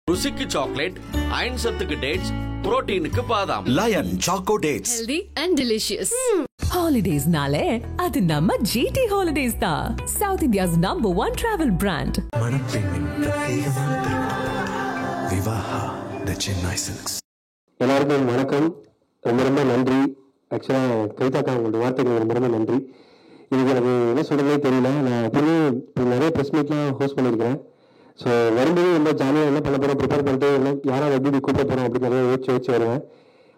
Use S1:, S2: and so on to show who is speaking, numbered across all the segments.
S1: ருசிக்கு chocolate, iron சத்துக்கு dates, புரோட்டீனுக்கு பாதாம்.
S2: Lion choco dates.
S3: Healthy and delicious.
S4: Holidays-நாலே அது நம்ம GT Holidays தான். South India's #1 travel brand.
S2: மணப்பெண்ணின் பிரத்யேகமான திருமணம். விவாஹா தி சென்னை சில்க்ஸ்.
S5: எல்லாருக்கும் வணக்கம். ரொம்ப நன்றி. ஆக்சுவலாக கவிதாக்கா உங்களோட வார்த்தைகள் ரொம்ப நன்றி. இதுக்கு எனக்கு என்ன சொல்கிறதே தெரியல. நான் எப்பவுமே இப்போ நிறைய ப்ரெஸ் மீட்லாம் ஹோஸ்ட் பண்ணியிருக்கிறேன். ஸோ வரும்போது ரொம்ப ஜாலியாக என்ன பண்ண போகிறோம், ப்ரிப்பேர் பண்ணிட்டு என்ன யாராவது எப்படி கூப்பிட போகிறோம் அப்படின்னு நிறைய யோசிச்சு வருவேன்.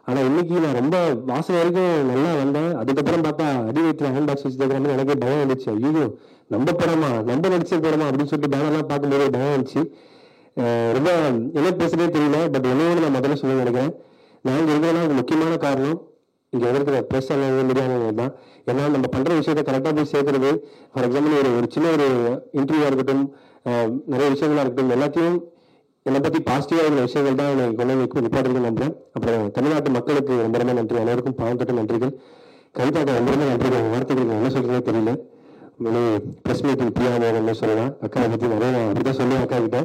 S5: ஆனால் இன்னைக்கு நான் ரொம்ப வாசனை வரைக்கும் நல்லா வந்தேன். அதுக்கப்புறம் பார்த்தா அடி வயிற்றுல ஹேண்ட் பாக்ஸ் வச்சு தேக்கிற மாதிரி எனக்கே பயம் வந்துச்சு. ஐயோ நம்ம படமா, நம்ம நடிச்ச படமா அப்படின்னு சொல்லிட்டு பேனர்லாம் பார்க்கும்போது பயம் வந்துச்சு. ரொம்ப என்ன பேசுறதே தெரியல. பட் என்னோட நான் முதல்ல சொல்ல நினைக்கிறேன். நான் இங்கே இருக்கிறேன்னா அது முக்கியமான காரணம் இங்கே இருக்கிற ப்ரெஸ் எல்லாம் மீடியானது தான். ஏன்னா நம்ம பண்ணுற விஷயத்தை கரெக்டாக போய் சேர்க்கறது. ஃபார் எக்ஸாம்பிள் ஒரு சின்ன ஒரு இன்டர்வியூவாக இருக்கட்டும், நிறைய விஷயங்களாக இருக்கட்டும், எல்லாத்தையும் என்னை பற்றி பாசிட்டிவாக இருக்கிற விஷயங்கள் தான் எனக்கு கொண்டு வந்து நிப்பாட்டுறது நம்புறேன். அப்புறம் தமிழ்நாட்டு மக்களுக்கு ரொம்ப நன்றி. அனைவருக்கும் பாவத்தட்டு நன்றிகள். கவிதாக்கு ரொம்ப நன்றிகள். வார்த்தைகளுக்கு என்ன சொல்கிறதே தெரியல. ப்ரெஸ் மீட்டிங் பிரியாமல் சொல்லலாம். அக்காவை பற்றி நிறைய நான் அப்படிதான் சொல்லுவேன் அக்கா கிட்ட.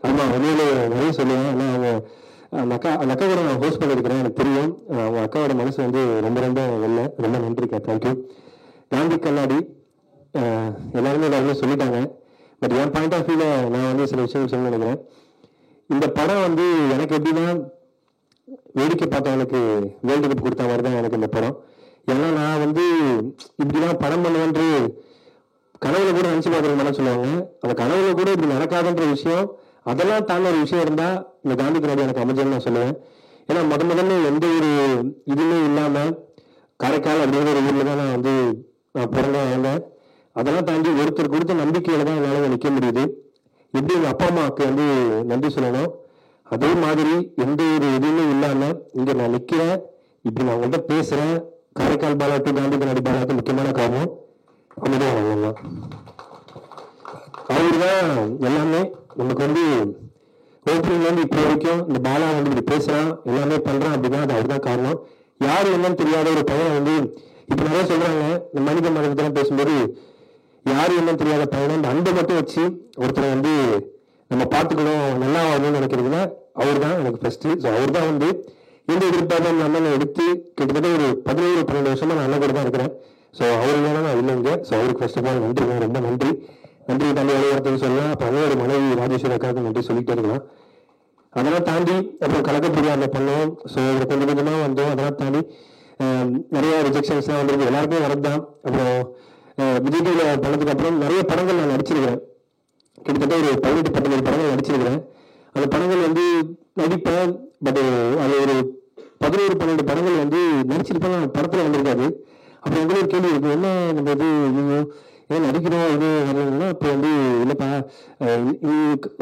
S5: ஆமாம், வெளியில் நிறைய சொல்லுவேன். ஆனால் அவங்க அந்த அக்கா கூட நான் ஹோஸ்ட் பண்ணியிருக்கிறேன். எனக்கு தெரியும் அவங்க அக்காவோட மனசு வந்து ரொம்ப வெள்ளை. ரொம்ப நன்றிக்கா, தேங்க்யூ. காந்தி கண்ணாடி எல்லாருமே சொல்லிட்டாங்க. பட் என் பாயிண்ட் ஆஃப் வியூவில் நான் வந்து சில விஷயங்கள் சொல்ல நினைக்கிறேன். இந்த படம் வந்து எனக்கு எப்படின்னா வேடிக்கை பார்த்தவனுக்கு வேர்ல்டு கப் கொடுத்த மாதிரி தான் எனக்கு இந்த படம். ஏன்னா நான் வந்து இப்படிலாம் படம் பண்ணுவேன்று கனவுல கூட நினச்சி பார்க்குறேன் சொல்லுவாங்க. அந்த கனவுல கூட இப்படி நடக்காதுன்ற விஷயம், அதெல்லாம் தாண்ட ஒரு விஷயம் இருந்தா இந்த காந்தி கண்ணாடி எனக்கு அமைஞ்சதுன்னு நான் சொல்லுவேன். ஏன்னா முதல்ல எந்த ஒரு இதுவுமே இல்லாமல் காரைக்கால் அப்படிங்கிற ஒரு ஊரில் தான் நான் வந்து பிறந்தேன் வந்தேன். அதெல்லாம் தாண்டி ஒருத்தர் கொடுத்த நம்பிக்கையில தான் என்னால் நிற்க முடியுது. எப்படி எங்கள் அப்பா அம்மாவுக்கு வந்து நன்றி சொல்லணும், அதே மாதிரி எந்த ஒரு இதுவுமே இல்லாமல் இங்கே நான் நிற்கிறேன், இப்படி நான் உங்கள்கிட்ட பேசுகிறேன். காரைக்கால் பாலா டு காந்தி கண்ணாடி பாலாவுக்கு முக்கியமான காரணம் அமைதியாக வாங்கலாம். அவர் தான் எல்லாமே. நமக்கு வந்து ஓப்பனிங்லேருந்து இப்போ வரைக்கும் இந்த பாலா வந்து இப்படி பேசுகிறான், எல்லாமே பண்ணுறான் அப்படின்னா அது அவர் தான் காரணம். யார் என்னன்னு தெரியாத ஒரு பையனை வந்து இப்போ நிறைய சொல்கிறாங்க. இந்த மனித மனிதத்தெல்லாம் பேசும்போது யார் என்னன்னு தெரியாத பையனை இந்த அன்பை மட்டும் வச்சு ஒருத்தரை வந்து நம்ம பார்த்துக்கணும், நல்லா வரணும்னு நினைக்கிறதுனா அவர் தான் எனக்கு ஃபர்ஸ்ட். ஸோ அவர் தான் வந்து எந்த எதிர்பார்ப்பும் நம்ம எடுத்து கிட்டத்தட்ட ஒரு 11-12 வருஷமா நான் அண்ணன் கூட தான் இருக்கிறேன். ஸோ அவர் இல்லைன்னா நான் இல்லைங்க. ஸோ அவருக்கு ஃபர்ஸ்ட் ஆஃப் ஆல் நன்றி, ரொம்ப நன்றி. நன்றி தாண்டி வார்த்தைன்னு சொல்லலாம். அப்போ அவரோட மனைவி ராஜேஸ்வரி அக்காவுக்கு நன்றி சொல்லிட்டே இருக்கலாம். அதெல்லாம் தாண்டி அப்புறம் கலக்கப்பிரியாரில் பண்ணோம். ஸோ கொஞ்சம் கொஞ்சமாக வந்தோம். அதெல்லாம் தாண்டி நிறைய ரிஜெக்ஷன்ஸ்லாம் வந்துருக்கு. எல்லாருமே வரதுதான். அப்புறம் விஜய் டிவியில் பண்ணதுக்கு அப்புறம் நிறைய படங்கள் நான் நடிச்சிருக்கிறேன். கிட்டத்தட்ட ஒரு 18-19 படங்கள் நடிச்சிருக்கிறேன். அந்த படங்கள் வந்து நடிப்பேன். பட் அது ஒரு 11-12 படங்கள் வந்து நடிச்சிருப்பேன், படத்தில் வந்திருக்காது. அப்புறம் எங்களுக்கு ஒரு கேள்வி இருக்கு, என்ன நம்ம இது ஏன் நடிக்கிறோம் இது வரலன்னா, இப்போ வந்து இல்லைப்பா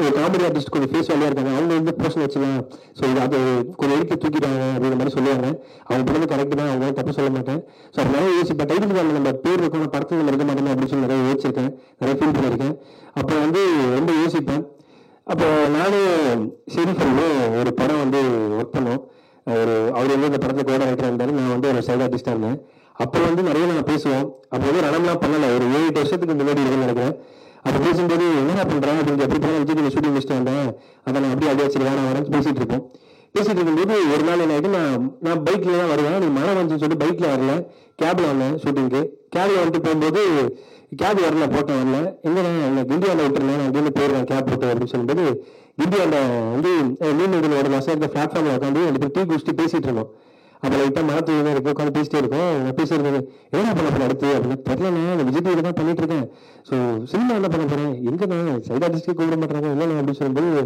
S5: ஒரு காமெடி ஆர்டிஸ்ட் கொஞ்சம் ஃபேஸ் வேலையாக இருக்காங்க, அவங்க வந்து போர்ஷன் வச்சுக்கலாம், ஸோ இது அது கொஞ்சம் எடுத்து தூக்கிட்டாங்க அப்படின்ற மாதிரி சொல்லுவாங்க. அவங்க படம் கரெக்டு தான், அவங்க தப்பு சொல்ல மாட்டேன். ஸோ அப்போ நிறைய யோசிப்பேன், டைட்டில் கார்டில் நம்ம பேர் இருக்கணும், படத்தில் நம்ம இருக்க மாட்டோம் அப்படின்னு சொல்லி நிறைய யோசிச்சிருக்கேன், நிறைய ஃபீல் பண்ணியிருக்கேன். அப்போ வந்து ரொம்ப யோசிப்பேன். அப்போ நானும் சரி சொல்லி ஒரு படம் வந்து ஒர்க் பண்ணோம். அவர் வந்து இந்த படத்தில் கூட ரைட்டராக இருந்தார், நான் வந்து ஒரு சைட் ஆர்டிஸ்டாக இருந்தேன். அப்போ வந்து நிறைய நாங்கள் பேசுவோம். அப்போ வந்து ரணம்லாம் பண்ணலை, ஒரு 7-8 வருஷத்துக்கு முன்னாடி இருக்குன்னு நினைக்கிறேன். அப்போ பேசும்போது என்ன பண்ணுறேன் அப்படின்னு எப்படி பண்ண விஜய் ஷூட்டிங் முடிச்சுட்டு வந்தேன், அதை நான் அப்படியே வச்சுருக்கேன், நான் வரேன் பேசிகிட்டு இருப்போம். பேசிகிட்டு இருக்கும்போது ஒரு நாள் என்ன ஆகிட்டு, நான் பைக்கில் தான் வருவேன். நீ மழை வந்துச்சுன்னு சொல்லிட்டு பைக்கில் வரல, கேபில் வந்தேன் ஷூட்டிங்க்கு. கேபில் வந்துட்டு போகும்போது கேப் வரல, போட்டேன் வரல, எங்கே நான் கிண்டியாவில் விட்டுருந்தேன், நான் இங்கேருந்து போயிடுவேன் கேப் போட்டு அப்படின்னு சொல்லும்போது கிண்டியாவில் வந்து மீன் ஒரு மாதம் இருக்க பிளாட்ஃபார்மில் உட்காந்து ரெண்டு பேர் டீ குடிச்சிட்டு பேசிகிட்டு இருந்தோம். அப்போ லைட்டாக மரத்துல இருக்கு உட்காந்து பேசிட்டே இருக்கோம். பேசியிருந்தது என்ன பண்ண போகிறேன் அடுத்து அப்படின்னு தெரியலண்ணா, அந்த விஜய் டிவியில் தான் பண்ணிட்டு இருக்கேன். ஸோ சினிமா என்ன பண்ண போகிறேன், எங்கண்ணா சைட் ஆர்டிஸ்டே கூப்பிட மாட்டாங்க என்னண்ணா அப்படின்னு சொல்லும்போது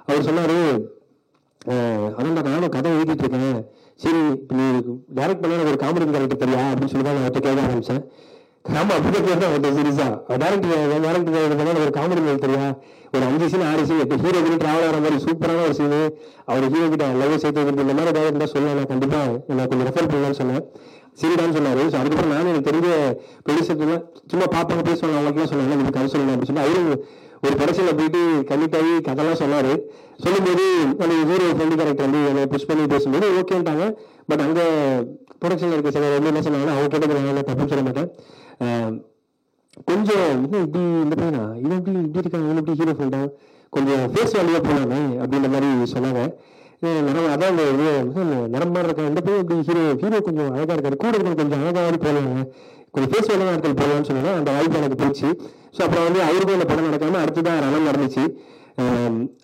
S5: அவர் சொன்னார், அதான் நானும் கதை எழுதிட்டு இருக்கேன், சரி நீ டைரக்ட் பண்ண ஒரு காமெடி கேரக்டர் தெரியா அப்படின்னு சொல்லி தான் நான் அவர்கிட்ட கேட்க ஆரம்பிச்சேன். ஆமா அப்படி கேட்டேன் சீரியஸா, டேரக்டர் ஒரு காமெடி மேல் தெரியா, ஒரு 5 சீன் 6 சீன் இப்போ ஹீரோ கிட்ட டிராவல் ஆகிற மாதிரி சூப்பரான ஒரு சீனு, அவர் ஹீரோ கிட்ட லவ் சேர்த்து வைக்கிறது இந்த மாதிரி ஏதாவது இருந்தால் சொல்ல, நான் கண்டிப்பாக நான் கொஞ்சம் ரெஃபர் பண்ணலான்னு சொன்னேன். சரிடான்னு சொன்னார். ஸோ அதுக்கப்புறம் நானும் எனக்கு தெரிஞ்ச ப்ரொடியூசர்லாம் சும்மா பார்ப்பாங்க பேசுவாங்க, அவங்களுக்குலாம் சொன்னாங்க நீங்கள் கதை சொல்லணும் அப்படின்னு சொல்லி அவரும் ஒரு கடைசியில் போயிட்டு கமிட் ஆகி கதைலாம் சொன்னார். சொல்லும்போது அந்த ஹீரோ ஃப்ரெண்டு கேரக்டர் வந்து என்னை புஷ் பண்ணி பேசும்போது ஓகேன்ட்டாங்க. பட் அங்கே ப்ரொடக்ஷனில் இருக்க சில வந்து என்ன சொன்னாங்கன்னா, அவங்க கேட்டது நான் தப்புன்னு சொல்ல மாட்டேன், கொஞ்சம் இன்னும் இப்படி இந்த பையனா இவன் இப்படி இருக்காங்க, இவன் இப்படி ஹீரோ ஃப்ரெண்டா கொஞ்சம் ஃபேஸ் வேல்யூவாக போகலாமே அப்படின்ற மாதிரி சொன்னாங்க. அதான் இந்த இது நரம் மாதிரி இருக்க இந்த போய் இப்படி ஹீரோ கொஞ்சம் அழகாக இருக்காரு, கூட இருக்கிற கொஞ்சம் அழகாக போகலாங்க, கொஞ்சம் ஃபேஸ் வேலையாக இருக்கிறது போகலான்னு சொன்னாங்க. அந்த வாய்ப்பு எனக்கு போச்சு. ஸோ அப்புறம் வந்து அவருக்கும் இந்த படம் நடக்காமல் அடுத்துதான் ரணம் நடந்துச்சு.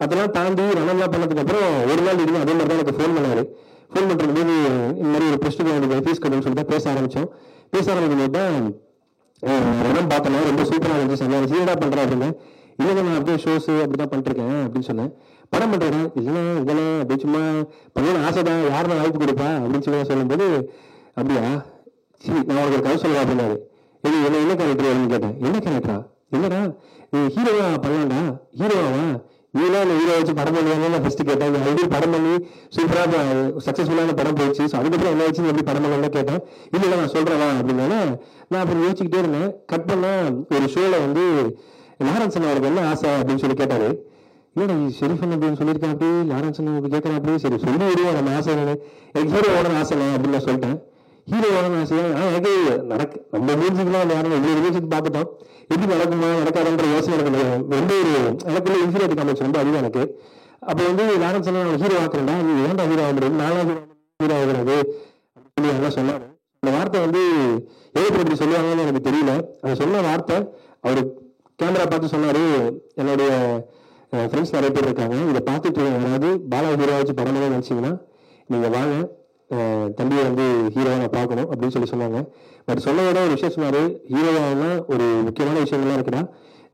S5: அதெல்லாம் தாண்டி ரணம்லாம் பண்ணதுக்கு அப்புறம் ஒரு நாள் இருக்கு அதே மாதிரி தான் எனக்கு ஃபோன் பண்ணாரு. ஃபோன் பண்ணுறது போது இந்த மாதிரி ஒரு ப்ரெஸ்ட்டு எனக்கு ஃபீஸ் கட்டணும்னு சொல்லிட்டு பேச ஆரம்பிக்கும் போது தான் ரணம் பார்த்தேன்னா ரொம்ப சூப்பராக இருந்துச்சு, செம்மையாக இருந்துச்சு. என்னடா பண்ணுறேன் அப்படின்னு. இல்லைங்க நான் அப்படியே ஷோஸு அப்படி தான் பண்ணிருக்கேன் அப்படின்னு சொன்னேன். படம் பண்ணுறேன் இல்லைன்னா இதெல்லாம் அப்படி சும்மா பண்ணணும்னு ஆசை தான், யாரும் வாய்ப்பு கொடுப்பா அப்படின்னு சொல்லி சொல்லும்போது அப்படியா சரி நான் உனக்கு ஒரு கதை சொல்லுவேன் அப்படின்னாரு. இது என்ன கேரக்டர் அப்படின்னு கேட்டேன். என்ன கேரக்டரா? இல்லைடா நீ ஹீரோவா பண்ணலாம்டா. ஹீரோவா நீலாம் இந்த ஹீரோ வச்சு படம் பண்ணுவாங்க நான் ஃபர்ஸ்ட் கேட்டேன். எப்படி படம் பண்ணி சூப்பராக சக்ஸஸ்ஃபுல்லான படம் போயிடுச்சு. ஸோ அதுக்கப்புறம் என்ன வச்சு எப்படி படம் பண்ணலாம் கேட்டேன். இல்லை நான் சொல்கிறேன் அப்படின்னால நான் அப்புறம் யோசிச்சுக்கிட்டே இருந்தேன். கட் பண்ணால் ஒரு ஷோவில் வந்து லாரன்சன் அவருக்கு என்ன ஆசை அப்படின்னு சொல்லி கேட்டாரு. இல்லைடா ஷெரீஃபன் அப்படின்னு சொல்லியிருக்கேன். அப்படி லாரன்சன் அவருக்கு கேட்குறேன். அப்படி சரி சொல்லி விடுவோம் நம்ம ஆசை என்ன, எனக்கு ஹீரோவோட ஆசை அப்படின்னு நான் சொல்லிட்டேன். ஹீரோவோட ஆசை எனக்கு நடக்கு நம்ம மியூசிக்லாம் யாரும் எப்படி மியூசிக் பார்த்துட்டோம், எப்படி நடக்குமா நடக்காதுன்ற யோசனை எனக்கு ரொம்ப ஒரு எனக்குள்ள இன்ஃபீரியாரிட்டி காம்ப்ளெக்ஸ் ரொம்ப அதிகம் எனக்கு. அப்போ வந்து லாரன்சன் ஹீரோ ஆக்குறேன்டா, நீ ஏன்டா ஹீரோ ஆக முடியும், நானும் ஹீரோ ஆகுறது அப்படின்னு எல்லாம் சொன்னாரு. அந்த வார்த்தை வந்து எதுக்கு இப்படி சொல்லுவாங்கன்னு எனக்கு தெரியல. அதை சொன்ன வார்த்தை அவர் கேமரா பார்த்து சொன்னாரு. என்னுடைய ஃப்ரெண்ட்ஸ் நிறைய பேர் இருக்காங்க, இதை பார்த்துட்டு யாராவது பாலா ஹீரோ வச்சு படமாக நினச்சிங்கன்னா நீங்கள் வாங்க, தம்பியை வந்து ஹீரோவை நான் பார்க்கணும் அப்படின்னு சொல்லி சொன்னாங்க. பட் சொன்னதோட ஒரு விஷயம் சொன்னார். ஹீரோவானா ஒரு முக்கியமான விஷயங்கள்லாம் இருக்குன்னா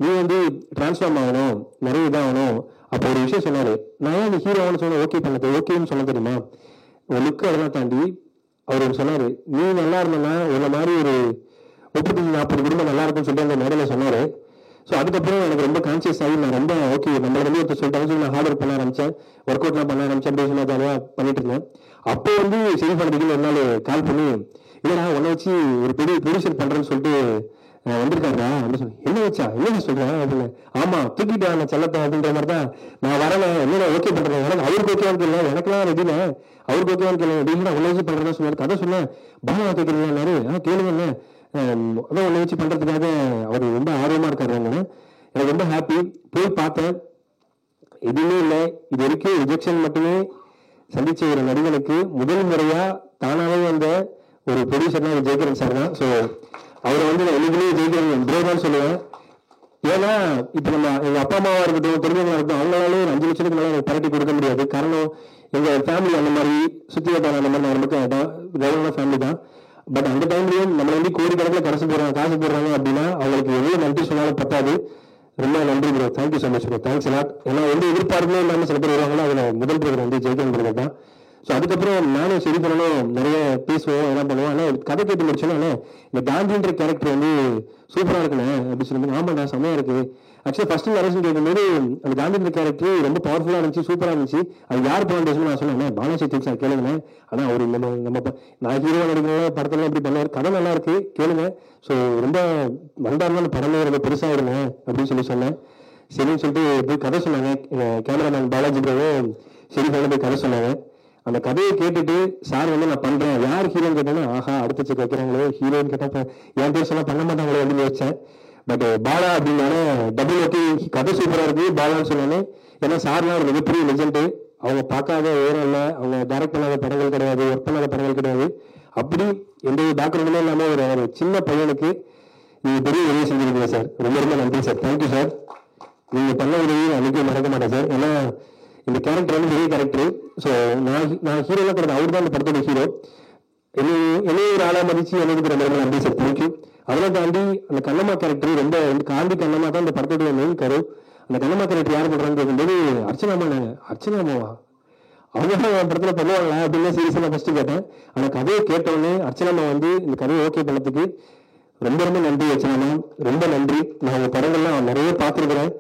S5: நீ வந்து டிரான்ஸ்ஃபார்ம் ஆகணும், நிறைய இதாகணும். அப்போ ஒரு விஷயம் சொன்னார். நான் ஏன் அந்த ஹீரோவானு சொன்ன ஓகே பண்ணது ஓகேன்னு சொல்ல தெரியுமா, ஒரு லுக்கு அதெல்லாம் தாண்டி அவர் சொன்னார் நீ நல்லா இருந்தேன்னா உன்ன மாதிரி ஒரு 30-40 குடும்பம் நல்லா இருக்குன்னு சொல்லிட்டு அந்த மேடையில் சொன்னார். ஸோ அதுக்கப்புறம் எனக்கு ரொம்ப கான்சியஸ் ஆகி நான் ரொம்ப ஓகே நம்மள வந்து ஒருத்தர் சொல்லிட்டாங்க சொல்லி நான் ஹார்ட் ஒர்க் பண்ண ஆரம்பித்தேன், ஒர்க் அவுட்லாம் பண்ண ஆரம்பித்தேன். அப்படி சொல்லி ஜாலியாக பண்ணிட்டு இருந்தேன். அப்போ வந்து சரி பண்ணுறதுக்கு ஒரு நாள் கால் பண்ணி இல்லைடா உன்னை வச்சு ஒரு பெரிய ப்ரொடியூசர் பண்ணுறேன்னு சொல்லிட்டு வந்திருக்காருடா அப்படின்னு சொல்லி. என்ன வச்சா என்ன சொல்கிறேன் அப்படின்னு. ஆமாம் தூக்கிட்டா நான் செல்லத்தேன் அப்படின்ற மாதிரி தான் நான் வரல. என்ன ஓகே பண்ணுறேன், எனக்கு அவருக்கு ஓகேவான்னு கேட்கல, எனக்குலாம் ரெடியில அவருக்கு ஓகேவான்னு கேட்கல, ரெடியில் உன்னை வச்சு பண்ணுறதா சொன்னார். கதை சொன்னேன். பாலா கேட்குறீங்கன்னாரு. கேளுங்க என்ன அதான் உன்னை வச்சு பண்ணுறதுக்காக அவர் ரொம்ப ஆர்வமாக இருக்காரு. எனக்கு ரொம்ப ஹாப்பி. போய் பார்த்தேன், எதுவுமே இல்லை. இது வரைக்கும் ரிஜெக்ஷன் மட்டுமே சந்திச்ச ஒரு நடிகனுக்கு முதல் முறையா தானாவே வந்த ஒரு ப்ரொடியூசர்னா ஜெயகிரன் சார் தான். ஸோ அவரை வந்து நான் என்னைக்குமே ஜெயகிரன் ப்ரோதான் சொல்லுவேன். ஏன்னா இப்போ நம்ம எங்கள் அப்பா அம்மாவாக இருக்கட்டும், தெரிஞ்சவங்களா இருக்கட்டும், அவங்களாலே ஒரு 5 லட்சத்துக்கு மேலே எனக்கு பரட்டி கொடுக்க முடியாது. காரணம் எங்கள் ஃபேமிலி அந்த மாதிரி சுற்றி வட்டார அந்த மாதிரி நான் ரொம்ப கவர்மெண்ட் ஃபேமிலி தான். பட் அந்த டைம்லயும் நம்ம வந்து கோடிக்கணக்கில் காசு போடுறாங்க அப்படின்னா அவங்களுக்கு எவ்வளோ நன்றி சொன்னாலும் பத்தாது. ரொம்ப நன்றி bro, thank you so much bro, thanks எல்லாம். ஏன்னா வந்து எதிர்பார்ப்புமே இல்லாமல் சில பேர் வருவாங்களோ அதில் முதல் பேர் வந்து ஜெயிக்கணும் பிரதர் தான். ஸோ அதுக்கப்புறம் நானும் சரி பண்ணணும், நிறைய பேசுவோம், என்ன பண்ணுவோம். ஆனால் கதை கேட்டு முடிச்சோன்னா இந்த காந்தின்ற கேரக்டர் வந்து சூப்பராக இருக்குண்ணே அப்படின்னு சொல்லும்போது ஆமாண்டா செம்மையாக இருக்குது. ஆக்சுவலாக ஃபர்ஸ்ட் நரேஷன் கேட்கும்போது அந்த காந்தின்ற கேரக்டர் ரொம்ப பவர்ஃபுல்லாக இருந்துச்சு, சூப்பராக இருந்துச்சு. அது யார் பண்ண நான் சொன்னேன் பாலாஜி திக் சார் கேளுங்க. ஆனால் அவர் நம்ம நான் ஹீரோ நடிக்கிறவங்க படத்தெல்லாம் இப்படி பண்ணுவார், கதை நல்லா இருக்கு கேளுங்க. ஸோ ரொம்ப வந்தாருன்னா அந்த படமே ரொம்ப பெருசாக இருங்க அப்படின்னு சொல்லி சொன்னேன். சரின்னு சொல்லிட்டு போய் கதை சொன்னாங்க. கேமராமேன் பாலாஜி ப்ரோவும் சரி போய் கதை சொன்னாங்க. அந்த கதையை கேட்டுட்டு சார் வந்து நான் பண்றேன் யார் ஹீரோன்னு கேட்டேன்னா ஆஹா அடுத்த செக் வைக்கிறாங்களே ஹீரோன்னு கேட்டா என் பேர் சொன்னா பண்ண மாட்டாங்களே அப்படின்னு யோசிச்சேன். பட் பாலா அப்படின்னால டபுள் ஓகே கதை சூப்பரா இருக்கு பாலான்னு சொன்னானே. ஏன்னா சார்லாம் ஒரு மிகப்பெரிய லெஜெண்டு. அவங்க பார்க்காத உயரம் இல்லை, அவங்க டைரக்ட் பண்ணாத படங்கள் கிடையாது, ஒர்க் பண்ணாத படங்கள் கிடையாது. அப்படி எந்த பேக்ரவுண்டுமே இல்லாமல் ஒரு சின்ன பையனுக்கு நீங்க பெரிய உதவி செஞ்சிருக்கீங்க சார். ரொம்ப ரொம்ப நன்றி சார், தேங்க்யூ சார். நீங்க பண்ண உதவி அன்னைக்கு மறக்க மாட்டேன் சார். ஏன்னா இந்த கேரக்டர் வந்து பெரிய கேரக்டர். ஸோ நான் ஹீரோலாம் கிடையாது, அவர் தான் இந்த படத்தோட ஹீரோ. என்னையும் ஒரு ஆளா மதிச்சு எனக்கு ரொம்ப ரொம்ப நன்றி சார், தேங்க்யூ. அதெல்லாம் தாண்டி அந்த கண்ணம்மா கேரக்டர் ரொம்ப காந்தி கண்ணம்மா தான் இந்த படத்தோடைய மெயின் கரு. அந்த கண்ணம்மா கேரக்டர் யார் பண்றான்னு கேட்கும்போது அர்ச்சனாமாவா அவங்க படத்துல பண்ணுவாங்களா அப்படின்னு சீரியஸா நான் ஃபர்ஸ்ட் கேட்டேன். அந்த கதையை கேட்டோடனே அர்ச்சனாமா வந்து இந்த கதையை ஓகே பண்ணதுக்கு ரொம்ப ரொம்ப நன்றி அர்ச்சனாமா, ரொம்ப நன்றி. நான் உங்க படங்கள்லாம் நிறைய பார்த்துருக்கிறேன்,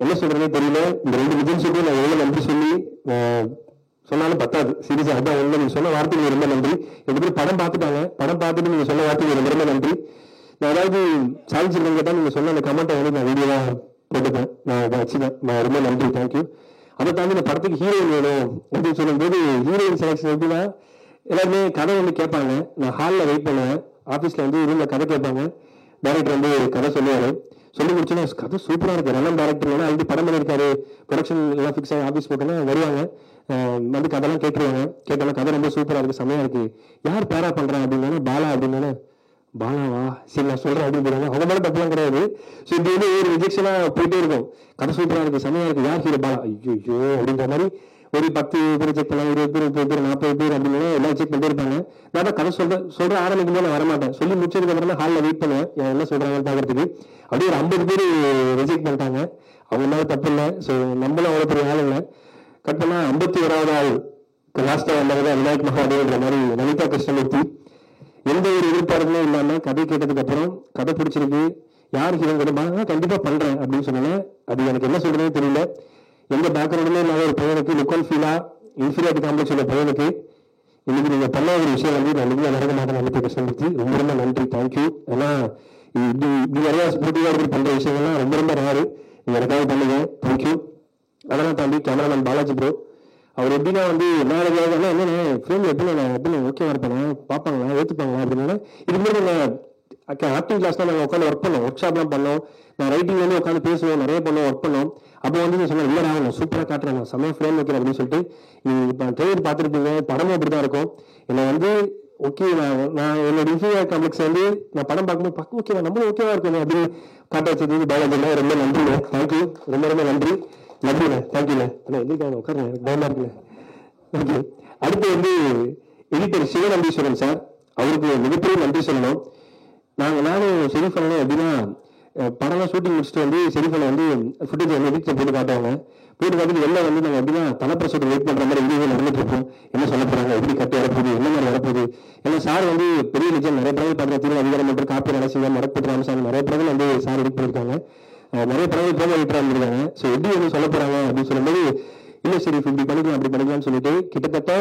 S5: என்ன சொல்றதே தெரியல. இந்த 2 விஜன்ஸுக்கும் நான் எவ்வளவு நன்றி சொல்லி சொன்னாலும் பத்தாது. சீரியஸா அதான் உண்மை. நீங்க சொன்ன வார்த்தைக்கு ரொம்ப நன்றி. 2 பேரும் படம் பார்த்துட்டாங்க, படம் பார்த்துட்டு நீங்க சொன்ன வார்த்தைக்கு ரொம்ப ரொம்ப நன்றி. நான் ஏதாவது சாதிச்சிருக்கேன் கேட்டா நீங்க சொன்ன அந்த கமெண்ட்டை வந்து நான் வீடியோவா போட்டுப்பேன், நான் இதை வச்சுக்கேன். நான் ரொம்ப நன்றி, தேங்க்யூ. அதை தாண்டி இந்த படத்துக்கு ஹீரோயின் வேணும் அப்படின்னு சொல்லும்போது ஹீரோயின் செலக்ஷன் எப்படின்னா எல்லாருமே கதை வந்து கேட்பாங்க. நான் ஹாலில் வெயிட் பண்ணுவேன், ஆஃபீஸில் வந்து ரூமில் கதை கேட்பாங்க, டைரக்டர் வந்து கதை சொல்லுவார். சொல்லி முடிச்சோன்னா கதை சூப்பராக இருக்கு, நல்ல டேரக்டர் ஆல்ரெடி படம் பண்ணியிருக்காரு, ப்ரொடக்ஷன் எல்லாம் ஃபிக்ஸ் ஆகி ஆஃபீஸ் போட்டோன்னா வருவாங்க, வந்து கதைலாம் கேட்டுருவாங்க. கேட்டாலும் கதை ரொம்ப சூப்பராக இருக்கு, செம்மையா இருக்கு, யார் பேரா பண்றேன் அப்படின்னா பாலா அப்படின்னா பாலாவா சரி நான் சொல்றேன் அப்படின்னு அவங்க மேலே தப்புலாம் கிடையாது. ஸோ இது வந்து ஒரு ரிஜெக்ஷனா போயிட்டே இருக்கும். கதை சூப்பராக இருக்கு, செம்மையா இருக்கு, யார் ஹீரோ பாலா, ஐயோ அப்படின்ற மாதிரி ஒரு 10 பேர் செக் பண்ணலாம், 20 பேர் 30 பேர் 40 பேர் அப்படின்னு எல்லாம் செக் பண்ணிட்டே இருப்பாங்க. நான் தான் கதை சொல்ற ஆரம்பிக்கும் போது நான் வரமாட்டேன், சொல்லி முடிச்சதுக்கு அப்புறம் தான் ஹாலில் வெயிட் பண்ணுவேன் என்ன சொல்றாங்கன்னு பார்க்கறதுக்கு. அப்படியே ஒரு 50 பேர் ரிஜெக்ட் பண்ணிட்டாங்க, அவங்க மேலே தப்பு இல்லை. ஸோ நம்மளும் அவ்வளோ பெரிய ஆள் இல்லை. கட் பண்ணா 51வது ஆள் லாஸ்டா வந்தவங்க விநாயக் மகாதேவ்ன்ற மாதிரி லலிதா கிருஷ்ணமூர்த்தி. எந்த ஒரு எதிர்பார்ப்புமே இல்லாம கதை கேட்டதுக்கு அப்புறம் கதை பிடிச்சிருக்கு, யார் ஹீரோ கூட கண்டிப்பா பண்றேன் அப்படின்னு சொன்னேன். அது எனக்கு என்ன சொல்றதுன்னு தெரியல. எந்த பேக்ரவுண்டுமே இல்லாத ஒரு பையனுக்கு லுக் அண்ட் ஃபீலா இன்ஃபீரியாரிட்டி காம்ப்ளெக்ஸ் உள்ள பையனுக்கு இன்னைக்கு நீங்க பண்ண ஒரு விஷயம் வந்து நான் நிச்சயம் நடக்க மாட்டேன். லலிதா கிருஷ்ணமூர்த்தி ரொம்ப ரொம்ப நன்றி, தேங்க்யூ. ஏன்னா இப்படி நிறைய ஸ்போர்ட்டிவா பண்ற விஷயங்கள்லாம் ரொம்ப ரொம்ப ரேரு, நீங்க எனக்காக பண்ணுங்க, தேங்க்யூ. அதெல்லாம் தாண்டி கேமராமேன் பாலாஜி ப்ரோ, அவர் எப்படின்னா வந்து நாளைக்கு என்ன ஃபிலிம் எப்படி ஓகேவா இருப்பாங்க, பார்ப்பாங்களா, ஏற்றுப்பாங்களா அப்படின்னா இது மாதிரி நாங்கள் ஆக்டிங் கிளாஸ்லாம் நாங்கள் உட்காந்து ஒர்க் பண்ணோம், ஒர்க் ஷாப்லாம் பண்ணோம், நான் ரைட்டிங் வந்து உட்காந்து பேசுவோம், நிறைய பண்ணோம், ஒர்க் பண்ணோம். அப்போ வந்து நீங்க சொன்னேன் இல்லை நான் சூப்பராக காட்டுறேன், செம்மையாக ஃப்ரேம் வைக்கிறேன் அப்படின்னு சொல்லிட்டு இப்போ ட்ரெயிலர் பார்த்துருப்பீங்க, படமும் அப்படி தான் இருக்கும். என்னை வந்து ஓகே நான் என்னோட இன்ஃபீரியாரிட்டி காம்ப்ளெக்ஸ் வந்து நான் படம் பார்க்கும்போது ஓகேவா நம்மளும் ஓகேவா இருக்கணும் அப்படின்னு காட்ட வச்சது பாலாஜிண்ணா, ரொம்ப நன்றிண்ணே, தேங்க்யூ, ரொம்ப ரொம்ப நன்றி. நன்றிண்ணே, தேங்க்யூண்ணே. அண்ணா எதிர்க்காக உட்காருங்க, எனக்கு பயமா இருக்குண்ணே. ஓகே, அடுத்து வந்து எடிட்டர் சிவநந்தீஸ்வரன் சார், அவருக்கு மிகப்பெரிய நன்றி சொல்லணும். நானும் ஷெரீஃப் பண்ணணும் எப்படின்னா படம்லாம் ஷூட்டிங் முடிச்சுட்டு வந்து ஷெரீஃப் பண்ண வந்து ஃபுட்டேஜ் வந்து எடிட்டர் போட்டு காட்டுவாங்க. போட்டு காட்டுறது எல்லாம் வந்து நாங்கள் எப்படின்னா தலைப்பிரசோட வெயிட் பண்ணுற மாதிரி எங்கேயும் நடந்துட்டு இருப்போம். என்ன சொல்ல போறாங்க, எப்படி கட்டி வரப்போகுது, என்ன மாதிரி வரப்போகுது. ஏன்னா சார் வந்து பெரிய நிஜம் நிறைய படங்கள் பார்க்குற தீவிர அதிகாரம் மற்றும் காப்பி நடசிவா மடப்பட்டு ராமசாமி நிறைய படங்கள் வந்து சார் எடிட் பண்ணியிருக்காங்க, நிறைய படங்கள் போக எடிட்டராக இருந்திருக்காங்க. ஸோ எப்படி வந்து சொல்ல போறாங்க அப்படின்னு சொல்லும்போது இல்லை சரி இப்படி பண்ணிக்கலாம் அப்படி பண்ணிக்கலாம்னு சொல்லிட்டு கிட்டத்தட்ட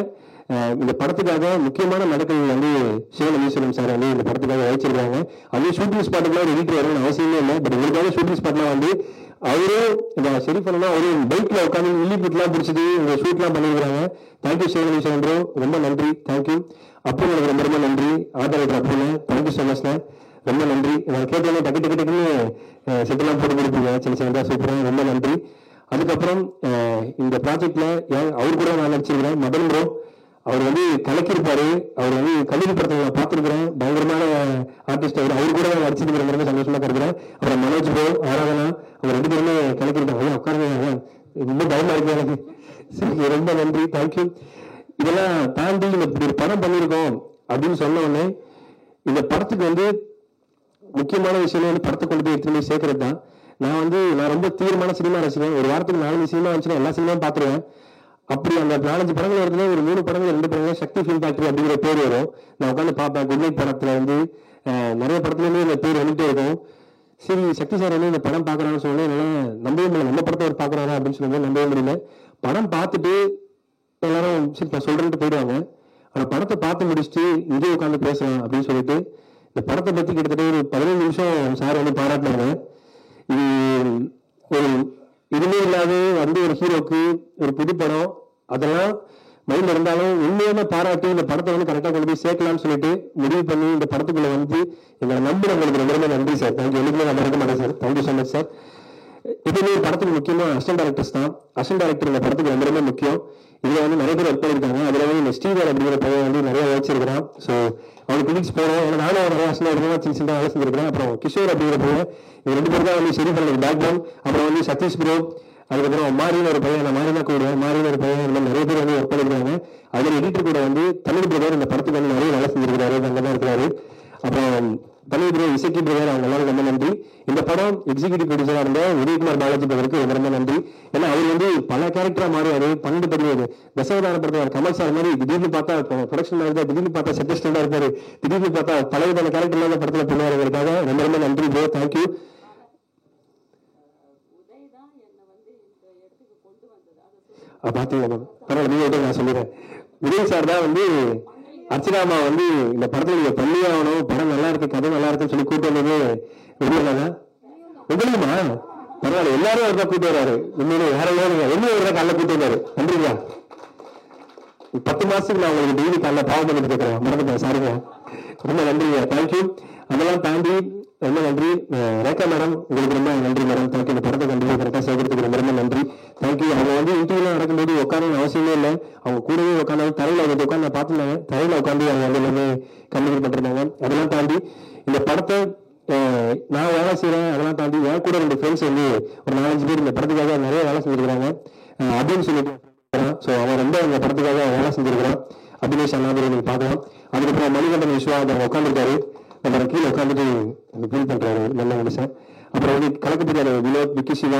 S5: இந்த படத்துக்காக முக்கியமான மெடக்கல் வந்து சிவநந்தீஸ்வரன் சார் வந்து இந்த படத்துக்காக வச்சிருக்காங்க. அதே ஷூட்டிங் ஸ்பாட்டுக்குலாம் ஒரு எடிட்டர் வரணும்னு அவசியமே இல்லை. பட் உங்களுக்காக ஷூட்டிங் ஸ்பாட்லாம் வந்து அவரும் இந்த சரி பண்ணலாம், அவரும் பைக்ல உட்காந்து இல்லிபுட்லாம் பிடிச்சிட்டு இந்த ஷூட்லாம் பண்ணிருக்காங்க. தேங்க்யூ சிவநந்தீஸ்வரன் ப்ரோ, ரொம்ப நன்றி, தேங்க்யூ. அப்போ எனக்கு ரொம்ப ரொம்ப நன்றி, ஆதரவு அப்படின்னு தேங்க்யூ ஸோ மச், ரொம்ப நன்றி. நான் கேட்டேன் டக்கு டக்கு டக்குன்னு செட்டெல்லாம் போட்டு கொடுப்பீங்க, சின்ன சின்னதா சூப்பராக, ரொம்ப நன்றி. அதுக்கப்புறம் இந்த ப்ராஜெக்ட்ல அவர் கூட நான் நடிச்சிருக்கிறேன், மதன் ப்ரோ, அவர் வந்து கலக்கிருப்பாரு. அவர் வந்து கல்லூரி படத்தை நான் பார்த்துருக்கிறேன், பயங்கரமான ஆர்டிஸ்ட் அவர் கூட நான் நடிச்சிருக்கிற ரொம்ப சந்தோஷமா இருக்கிறேன். அப்புறம் மனோஜ் ப்ரோ, ஆராதனா, அவர் 2 பேருமே கலக்கிருப்பாங்க. உட்காருங்க, ரொம்ப பயமா இருக்கு எனக்கு. சரி, ரொம்ப நன்றி, தேங்க்யூ. இதெல்லாம் தாண்டி இப்படி ஒரு படம் பண்ணியிருக்கோம் அப்படின்னு சொன்ன உடனே இந்த படத்துக்கு வந்து முக்கியமான விஷயம் வந்து படத்தை கொண்டு போய் எடுத்துட்டு போய் சேர்க்கறது தான். நான் ரொம்ப தீவிரமான சினிமா ரசிகன். ஒரு வாரத்துக்கு 4 சினிமா வந்துச்சுன்னா எல்லா சினிமாவும் பார்த்துருவேன். அப்படி அந்த 4-5 படங்கள் வருதுன்னா ஒரு 3 படங்கள் 2 படங்கள் சக்தி ஃபிலிம் ஃபேக்டரி அப்படிங்கிற பேர் வரும். நான் உட்காந்து பார்ப்பேன். குட் நைட் படத்துல வந்து நிறைய படத்துலேயுமே இந்த பேர் வந்துட்டே இருக்கும். சரி, சக்தி சார் வந்து இந்த படம் பார்க்குறான்னு சொன்னேன், என்னால் நம்பவே முடியல, நம்ம படத்தை அவர் பார்க்குறாரா அப்படின்னு சொல்லும்போது நம்பவே முடியல. படம் பார்த்துட்டு எல்லாரும் சரி நான் சொல்றேன்ட்டு போயிடுவாங்க. ஆனால் படத்தை பார்த்து முடிச்சுட்டு இங்கே உட்காந்து பேசலாம் அப்படின்னு சொல்லிட்டு இந்த படத்தை பற்றி கிட்டத்தட்ட ஒரு 15 நிமிஷம் சார் வந்து பாராட்டினாங்க. இது ஒரு இதுவே இல்லாத வந்து ஒரு ஹீரோக்கு ஒரு புது படம் அதெல்லாம் மைண்ட்ல இருந்தாலும் உண்மையான பாராட்டி இந்த படத்தை வந்து கரெக்டாக கொண்டு போய் சேர்க்கலாம்னு சொல்லிட்டு முடிவு பண்ணி இந்த படத்துக்குள்ள வந்து எங்களை நம்புறவங்களுக்கு ரொம்ப ரொம்ப நன்றி சார். தேங்க்யூ. என்னைக்குமே நான் மறக்க மாட்டேன் sir. Thank you so much sir. எப்பவுமே படத்துக்கு முக்கியமாக அசிஸ்டன்ட் டைரக்டர்ஸ் தான். அசிஸ்டன்ட் டைரக்டர் இந்த படத்துக்கு ரொம்ப ரொம்ப முக்கியம். இதுல வந்து நிறைய பேர் ஒர்க் பண்ணியிருக்காங்க. அதுல வந்து இந்த ஸ்ரீதர் அப்படிங்கிற பையன் வந்து நிறைய வச்சிருக்கிறான். ஸோ அவனுக்கு கிளிக்ஸ் போகிறோம். ஏன்னா நானும் நிறைய அசிஸ்டன்ட் சின்ன சின்ன வேலை செஞ்சிருக்கிறேன். அப்புறம் கிஷோர் அப்படிங்கிற பையன், இது 2 பேர் தான் வந்து சரி பண்ணது பேக் போன். அப்புறம் வந்து சதீஷ் ப்ரோ, அதுக்கப்புறம் மாரின்னு ஒரு பையன், நான் மாரினா கூட மாரின்னு ஒரு பையன், இந்த நிறைய பேர் வந்து ஒர்க் பண்ணியிருக்காங்க. அதில் எடிட்டர் கூட வந்து தமிழ் பிரதர் இந்த படத்துக்கு வந்து நிறைய வேலை செஞ்சிருக்கிறாரு, அங்கே தான் இருக்கிறாரு. அப்புறம் தமிழ் பிரதர் இசைக்கு பிரதர், அவங்க எல்லாரும் ரொம்ப நன்றி. இந்த படம் எக்ஸிக்யூட்டிவ் ப்ரொடியூசராக இருந்த உதயகுமார் பாலாஜி பிரதருக்கு ரொம்ப ரொம்ப நன்றி. ஏன்னா அவர் வந்து பல கேரக்டரா மாறுவாரு. 12 பதிவு தசவதான படத்தில் கமல் சார் மாதிரி திடீர்னு பார்த்தா ப்ரொடக்ஷன் இருந்தா, திடீர்னு பார்த்தா செட்டஸ்டா இருப்பாரு, திடீர்னு பார்த்தா பலவிதமான கேரக்டர் இல்லாத படத்தில் பண்ணுவாருக்காக ரொம்ப ரொம்ப நன்றி ப்ரோ, தேங்க்யூ. பாத்தீங்களா பரவாயில்ல, நீங்க நான் சொல்லிடுறேன். விஜய் சார் தான் வந்து அர்ச்சனாமா வந்து இந்த படத்துல நீங்க பண்ணி ஆகணும், படம் நல்லா இருக்கு, கதை நல்லா இருக்குன்னு சொல்லி கூட்டு வந்தது விஜயனா உங்களுமா? பரவாயில்ல, எல்லாரும் அவர் தான் கூட்டு வர்றாரு. உண்மையிலே வேற என்ன ஒரு காலைல கூட்டு வந்தாரு. நன்றிங்க. 10 மாசத்துக்கு நான் உங்களுக்கு டெய்லி காலைல பாவம் பண்ணிட்டு இருக்கிறேன், மறந்துட்டேன், சாரிங்க, ரொம்ப நன்றிங்க, தேங்க்யூ. அதெல்லாம் தாண்டி ரொம்ப நன்றி. ரேகா மேடம், உங்களுக்கு ரொம்ப நன்றி மேடம். தேங்க்யூ. இந்த படத்தை கண்டிப்பாக கரெக்டாக சேர்க்கறதுக்கு ரொம்ப ரொம்ப நன்றி. தேங்க்யூ. அவங்க வந்து இன்டர்வியூலாம் நடக்கும்போது உட்காரணும் அவசியமே இல்லை. அவங்க கூடவே உட்காந்து தரையில் அவங்க உட்காந்து நான் பார்த்துருந்தாங்க. தரையில் உட்காந்து அவங்க வந்து எல்லாமே கம்யூனிகேட் பண்ணிருந்தாங்க. அதெல்லாம் தாண்டி இந்த படத்தை நான் வேலை செய்கிறேன். அதெல்லாம் தாண்டி என் கூட 2 ஃப்ரெண்ட்ஸ் வந்து ஒரு 4-5 பேர் இந்த படத்துக்காக நிறைய வேலை செஞ்சுருக்கிறாங்க அப்படின்னு சொல்லிட்டு. ஸோ அவன் ரொம்ப இந்த படத்துக்காக வேலை செஞ்சிருக்கிறான். அபினேஷ் அண்ணாதிரி நீங்கள் பார்க்கலாம். அதுக்கப்புறம் மணிகண்டன் விஸ்வா அவங்க உட்காந்துருக்காரு. நம்ம கீழே உட்காந்துட்டு ஃபீல் பண்ணுறாரு நல்ல மனுஷன். அப்புறம் வந்து கலக்கப்பட்டாரு வினோத், விக்கி சிவா.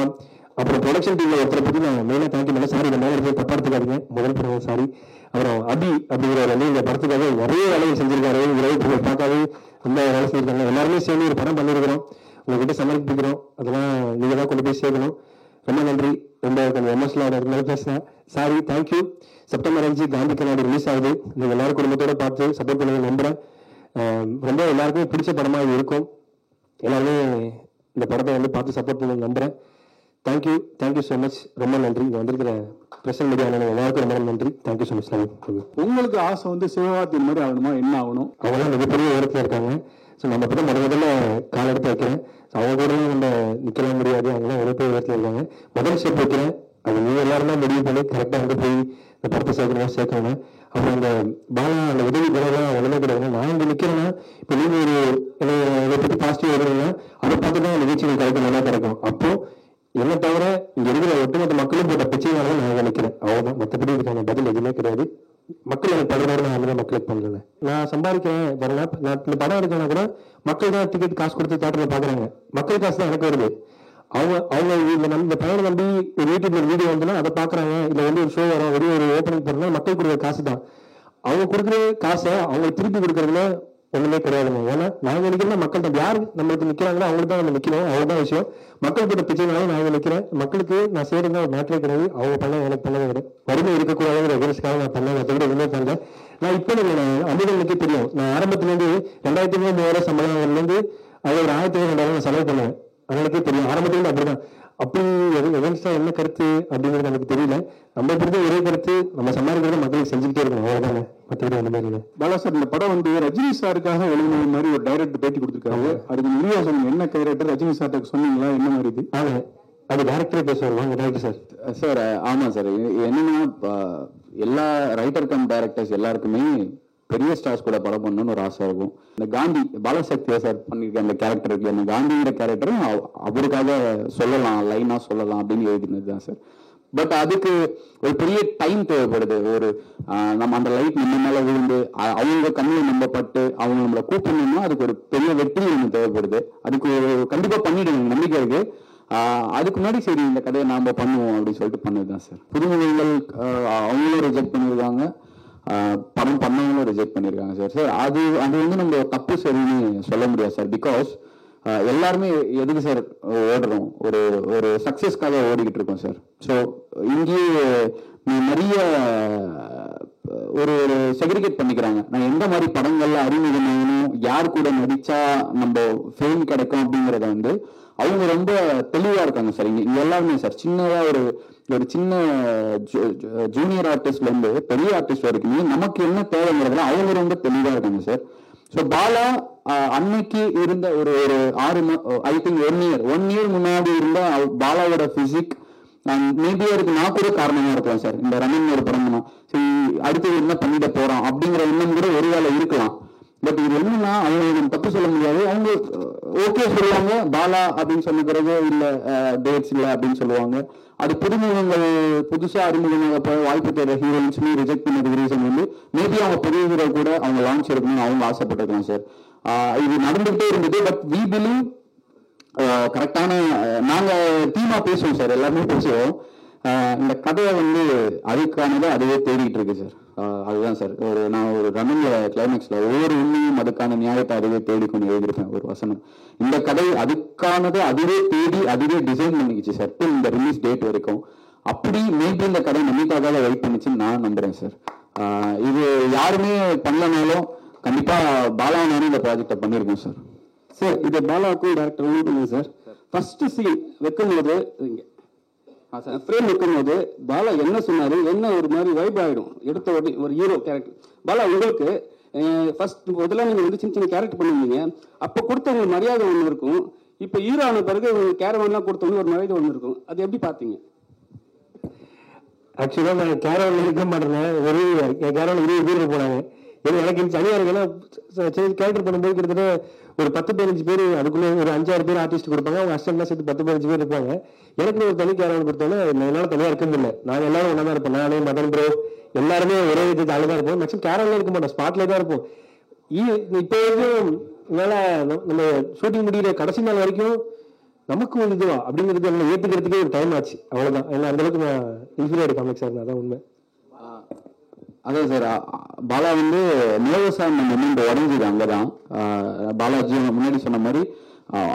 S5: அப்புறம் ப்ரொடக்ஷன் டீமில் ஒருத்தரை பற்றி நான் மெயினாக தேங்க்யூ பண்ணேன். சாரி, இந்த மேலே தப்பா எடுத்துக்காதீங்க, முதல் படம் சாரி. அப்புறம் அபி அப்படிங்கிறவர் வந்து இந்த படத்துக்காக நிறைய வேலைகள் செஞ்சிருக்காரு. இரவு பார்க்காது ரொம்ப வேலை செஞ்சிருக்காங்க. எல்லாருமே சேர்ந்து ஒரு படம் பண்ணியிருக்கிறோம். உங்ககிட்ட சமர்ப்பிக்கிறோம். அதெல்லாம் நீங்கள் தான் கொண்டு போய் சேர்க்கணும். ரொம்ப நன்றி. ரொம்ப கொஞ்சம் எமோஷனலாக இருந்தாலும் பேசுகிறேன். சாரி. தேங்க்யூ. செப்டம்பர் 5 காந்தி கண்ணாடி ரிலீஸ் ஆகுது. நீங்கள் எல்லாரும் குடும்பத்தோட பார்த்து சப்போர்ட் பண்ணுங்க நம்புகிறேன். ரொம்ப எல்லாருக்குமே பிடிச்ச படமாக இது இருக்கும். எல்லாருமே இந்த படத்தை வந்து பார்த்து சப்போர்ட் பண்ணி நம்புகிறேன். தேங்க்யூ. Thank you so much. ரொம்ப நன்றி. இங்கே வந்திருக்கிற பிரசன் மீடியா எல்லாருக்கும் ரொம்ப நன்றி. Thank you so much.
S3: உங்களுக்கு ஆசை வந்து சிவகார்த்தி மாதிரி ஆகணுமா? என்ன ஆகணும்?
S5: அவங்களாம் மிகப்பெரிய உயரத்தில் இருக்காங்க. ஸோ நம்ம இப்போ தான் முதல்ல கால் எடுத்து வைக்கிறேன். அவங்க கூடலாம் நம்ம நிற்கலாம் முடியாது. அவங்களாம் மிகப்பெரிய உயரத்தில் இருக்காங்க. முதல் ஸ்டெப் வைக்கிறேன். அது நீங்கள் எல்லாரும் தான் முடிவு பண்ணி கரெக்டாக வந்து போய் இந்த படத்தை சேர்க்கணும். அப்புறம் அந்த பாலா அந்த உதவி குணம்லாம் ஒன்றுமே கிடையாது. நான் இங்கே நிற்கிறேன்னா இப்போ நீங்கள் ஒரு இதை பற்றி பாசிட்டிவ் வருவீங்கன்னா அதை பார்த்து தான் நிகழ்ச்சிகள் கிடைக்கும், நல்லா கிடைக்கும். அப்போ என்னை தவிர இங்கே இருக்கிற ஒட்டுமொத்த மக்களும் போட்ட பிச்சைனால நான் இங்கே நிற்கிறேன். அவ்வளோதான். மற்றபடி இதுக்கான பதில் எதுவுமே கிடையாது. மக்கள் எனக்கு படுறதோட நான் வந்து மக்களுக்கு பண்ணுறேன். நான் சம்பாதிக்கிறேன் வரலாம். நான் இந்த படம் எடுக்கணும் கூட மக்கள் தான் டிக்கெட் காசு கொடுத்து தேட்டரில் பார்க்குறாங்க. மக்கள் காசு தான் எனக்கு வருது. அவங்க இந்த பையனை நம்பி ஒரு யூடியூப்ல வீடியோ வந்துன்னா அதை பாக்குறாங்க. இல்ல வந்து ஒரு ஷோ வரும், வெளியே ஒரு ஓப்பனிங் போறோம்னா மக்கள் கொடுக்குற காசு தான். அவங்க கொடுக்குற காசை அவங்க திருப்பி கொடுக்கறதுல ஒண்ணுமே கிடையாதுங்க. ஏன்னா நாங்க நினைக்கிறோம் மக்கள் தான் யாரு நம்மளுக்கு நிக்கிறாங்களோ அவங்களுக்கு தான் நம்ம நிக்கணும். அவ்வளவுதான் விஷயம். மக்கள் கிட்ட பிச்சைனாலும் நான் நினைக்கிறேன். மக்களுக்கு நான் செய்யறது ஒரு மேட்டரே கிடையாது. அவங்க பண்ண எனக்கு பண்ண கிடையாது. வறுமை இருக்கக்கூடாதுங்கிற எதிர்ஸ்க்காக நான் பண்ணேன். மற்றபடி எதுவுமே பண்ணல. நான் இப்போ அமிதனுக்கே தெரியும். நான் ஆரம்பத்துல இருந்து 2500 சம்பளம் இருந்து அது ஒரு 1500 நான் செலவு பண்ணுவேன். அவங்களுக்கே தெரியும். ஆரம்பத்துல அப்படிதான். அப்படி எகென்ஸ்டா என்ன கருத்து அப்படிங்கிறது நமக்கு தெரியல. நம்ம பொறுத்த ஒரே கருத்து, நம்ம சம்பாதிக்கிறத மக்களுக்கு செஞ்சுக்கிட்டே இருக்கணும். அவ்வளவுதாங்க. மற்றபடி அந்த மாதிரி இல்லை.
S3: பாலா சார், இந்த படம் வந்து ரஜினி சாருக்காக எழுதின மாதிரி ஒரு டைரக்டர் பேட்டி கொடுத்துருக்காங்க. அதுக்கு நிறைய சொன்னீங்க. என்ன டைரக்டர் ரஜினி சார்ட்ட சொன்னீங்களா? என்ன மாதிரி இது?
S5: அது டைரக்டரே பேசுவார். வாங்க டைரக்டர் சார்.
S6: சார் ஆமாம் சார். என்னன்னா எல்லா ரைட்டர் கம் டைரக்டர்ஸ் எல்லாருக்குமே பெரிய ஸ்டார்ஸ் கூட படம் பண்ணணும்னு ஒரு ஆசை இருக்கும். இந்த காந்தி பாலசக்தியா சார் பண்ணியிருக்க அந்த கேரக்டருக்கு அந்த காந்திங்கிற கேரக்டரும் அவருக்காக சொல்லலாம், லைனா சொல்லலாம் அப்படின்னு எழுதினது தான் சார். பட் அதுக்கு ஒரு பெரிய டைம் தேவைப்படுது. ஒரு நம்ம அந்த லைட் நம்ம மேல விழுந்து அவங்க கண்ணில் நம்பப்பட்டு அவங்க நம்மளை கூப்பிடணும்னா அதுக்கு ஒரு பெரிய வெற்றி ஒன்று தேவைப்படுது. அதுக்கு கண்டிப்பா பண்ணிடுங்க, நம்பிக்கை இருக்கு. அதுக்கு முன்னாடி சரி இந்த கதையை நாம பண்ணுவோம் அப்படின்னு சொல்லிட்டு பண்ணதுதான் சார். புதுமுகங்கள் அவங்களும் ரிஜெக்ட் பண்ணியிருக்காங்க, படம் பண்ணவங்களும் ரிஜெக்ட் பண்ணியிருக்காங்க சார். சார் அது வந்து நம்ம தப்பு சரின்னு சொல்ல முடியாது சார். பிகாஸ் எல்லாருமே எதுக்கு சார் ஓடுறோம்? ஒரு சக்சஸ்க்காக ஓடிக்கிட்டு இருக்கோம் சார். ஸோ இங்கேயே நிறைய ஒரு செக்ரிகேட் பண்ணிக்கிறாங்க. நான் எந்த மாதிரி படங்கள்ல அறிமுகமாகணும், யார் கூட நடிச்சா நம்ம ஃபேம் கிடைக்கும் அப்படிங்கிறத வந்து அவங்க ரொம்ப தெளிவா இருக்காங்க சார். இங்க எல்லாருமே சார் சின்னதா ஒரு சின்ன ஜூனியர் ஆர்டிஸ்ட்ல இருந்து பெரிய ஆர்டிஸ்ட் வரைக்குமே நமக்கு என்ன தேவைங்கிறதுல அவங்க ரொம்ப தெளிவா இருக்காங்க சார். ஸோ பாலா அன்னைக்கு இருந்த ஒரு 1 இயர் முன்னாடி இருந்த பாலாவோட பிசிக் மேபி அதுக்கு நான் கூட காரணமா இருக்கலாம் சார். இந்த ரமன் ஒரு படம் தான் சரி அடுத்தது என்ன பண்ணிட்டு போறோம் அப்படிங்கிற எண்ணம் கூட ஒருவேளை இருக்கலாம். பட் இது என்னன்னா அவங்க தப்பு சொல்ல முடியாது. அவங்க ஓகே சொல்லுவாங்க பாலா அப்படின்னு சொன்ன பிறகு இல்ல டேட்ஸ் இல்லை அப்படின்னு சொல்லுவாங்க. அது புதுமுகங்கள் புதுசா அறிமுகமாக போய் வாய்ப்பு தேடுற ஹீரோயின்ஸ்மே ரிஜெக்ட் பண்ணதுக்கு ரீசன் வந்து மேபி அவங்க பெரிய ஹீரோ கூட அவங்க லான்ச் இருக்கணும்னு அவங்க ஆசைப்பட்டிருக்கலாம் சார். இது நடந்துகிட்டே இருந்தது. பட் வி பிலீவ் கரெக்டான நாங்க டீமா பேசுவோம் சார், எல்லாருமே பேசுவோம். இந்த கதையை வந்து அதுக்கானதை அதுவே தேடிட்டு இருக்கு சார். அதுதான் சார் நான் ஒரு ரன்னிங்ல கிளைமேக்ஸ்ல ஒவ்வொரு உண்மையும் அதுக்கான நியாயத்தை அதுவே தேடிக்கொண்டு எழுதியிருப்பேன் ஒரு வசனம். இந்த கதை அதுக்கானதை அதுவே தேடி அதுவே டிசைன் பண்ணிக்கிச்சு சார் இந்த ரிலீஸ் டேட் வரைக்கும். அப்படி மேபி இந்த கதை நமக்காக வெயிட் பண்ணிச்சுன்னு நான் நம்புறேன் சார். இது யாருமே பண்ணலனாலும் கண்டிப்பா பாலானாலும் இந்த ப்ராஜெக்டை பண்ணியிருக்கோம் சார்.
S3: சார் இது பாலாவுக்கும் டேரக்டர் பண்ணுங்க சார். ஃபர்ஸ்ட் சீன் வைக்கும் போது ஃப்ரேம் வைக்கும் போது பாலா என்ன சொன்னாரு, என்ன ஒரு மாதிரி வைப் ஆயிடும் எடுத்த ஒரு ஹீரோ கேரக்டர். பாலா உங்களுக்கு
S7: ஃபர்ஸ்ட் முதல்ல நீங்கள் வந்து சின்ன சின்ன கேரக்டர் பண்ணுவீங்க, அப்போ கொடுத்த உங்களுக்கு மரியாதை ஒன்று இருக்கும். இப்போ ஹீரோ ஆன பிறகு கேரவான்லாம் கொடுத்தவங்க ஒரு மரியாதை ஒன்று இருக்கும். அது எப்படி பார்த்தீங்க?
S5: ஆக்சுவலாக நான் கேரவானில் இருக்க மாட்டேன். ஒரு கேரவான் 20 பேர் போனாங்க. எனக்கு தனியாக இருக்கு. ஏன்னா கேரக்டர் பண்ணும்போது கிட்டத்தட்ட ஒரு 10-15 பேர், அதுக்குள்ளே ஒரு 5-6 பேர் ஆர்டிஸ்ட் கொடுப்பாங்க. அவங்க அசிஸ்டன்ட்லாம் சேர்த்து 10-15 பேர் இருப்பாங்க. எனக்கு ஒரு தனி கேரவான் கொடுத்தோன்னா என்னால் தனியாக இருக்கிறது இல்லை. நாங்கள் எல்லாரும் ஒன்றா தான் இருப்போம். நானே, மதன் ப்ரோ எல்லாருமே ஒரே விதத்து ஆளு தான் இருப்போம். மேக்ஸிமம் கேரவான்லேயே இருக்க மாட்டோம், ஸ்பாட்லேயே தான் இருப்போம். இப்போ வரைக்கும் என்னால் நம்ம ஷூட்டிங் முடிகிற கடைசி நாள் வரைக்கும் நமக்கு ஒரு இதுவா அப்படிங்கிறது என்ன ஏற்றுக்கிறதுக்கே ஒரு டைம் ஆச்சு. அவ்வளோதான். ஏன்னா அந்தளவுக்கு நான் இன்ஃபீரியர் காமிக் சார், அதான் உண்மை.
S6: அதான் சார், பாலா வந்து நர்வஸாக மொமெண்ட் உடஞ்சிது அங்கே தான். பாலாஜி முன்னாடி சொன்ன மாதிரி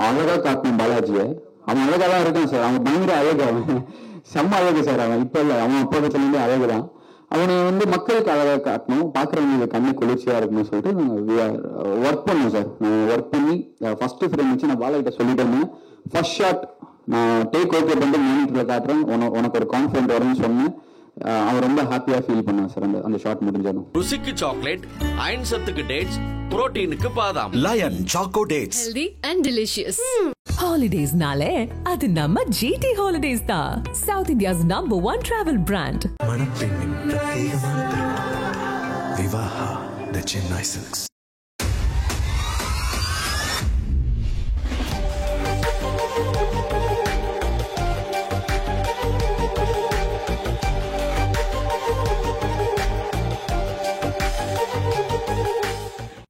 S6: அழகாக காட்டணும் பாலாஜியை. அவன் அழகாக தான் இருக்கான் சார். அவன் பயங்கர அழகு, அவன் செம்ம அழகு சார். அவன் இப்போ இல்லை, அவன் அப்போதுலேருந்து அழகு தான். அவனை வந்து மக்களுக்கு அழகாக காட்டணும், பார்க்குறவங்களுக்கு கண்ணு குளிர்ச்சியாக இருக்கணும்னு சொல்லிட்டு நாங்கள் ஒர்க் பண்ணோம் சார். நான் ஒர்க் பண்ணி ஃபர்ஸ்ட் ஃப்ரேம் வச்சு நான் பாலாகிட்ட சொல்லிட்டேன், ஃபர்ஸ்ட் ஷாட் நான் டேக் ஓகே பண்ணிட்டு மானிட்டரில் காட்டுறேன், உனக்கு ஒரு கான்ஃபிடென்ட் வரும்னு சொன்னேன். அவன் ரொம்ப ஹாப்பியா ஃபீல் பண்ணான் சார் அந்த ஷாட் முடிஞ்சதும்.
S1: ருசிக்கு சாக்லேட், அயன் சத்துக்கு டேட்ஸ், புரோட்டீனுக்கு பாதாம்.
S2: Lion Choco Dates.
S8: Healthy and delicious.
S4: Holidays-nale அது நம்ம GT Holidays தான். South India's #1 travel brand.
S2: மணப்பெண்ணின் பிரத்யேகமான திருமணம். விவாஹா தி சென்னை சில்க்ஸ்.